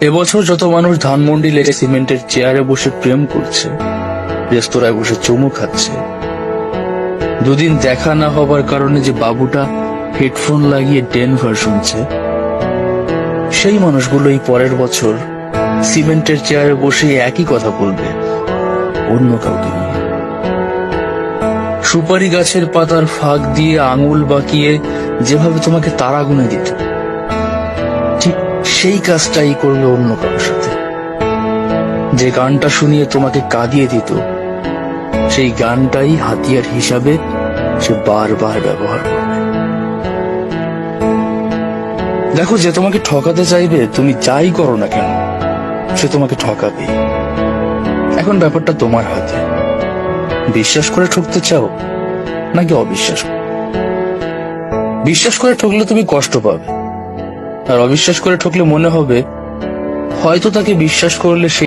এবছর যত মানুষ ধানমন্ডি লেগে সিমেন্টের চেয়ারে বসে প্রেম করছে, রেস্তোরাঁয় বসে চুমু খাচ্ছে, দুদিন দেখা না হবার কারণে যে বাবুটা হেডফোন লাগিয়ে ডেনভার শুনছে, সেই মানুষগুলো এই পরের বছর সিমেন্টের চেয়ারে বসে একই কথা বলবে অন্য কাউকে নিয়ে। সুপারি গাছের পাতার ফাঁক দিয়ে আঙুল বাঁকিয়ে যেভাবে তোমাকে তারা গুনে দিত, ঠিক সেই কাজটাই করবে অন্য কারোর সাথে। যে গানটা শুনিয়ে তোমাকে কাঁদিয়ে দিত, সেই গানটাই হাতিয়ার হিসাবে সে বারবার ব্যবহার করবে। দেখো, যে তোমাকে ঠকাতে চাইবে, তুমি যাই করো না কেন সে তোমাকে ঠকাবে। এখন ব্যাপারটা তোমার হাতে, বিশ্বাস করে ঠকতে চাও নাকি অবিশ্বাস করে? বিশ্বাস করে ঠকলে তুমি কষ্ট পাবে, আর অবিশ্বাস করে ঠকলে মনে হবে হয়তো তাকে বিশ্বাস করলে সে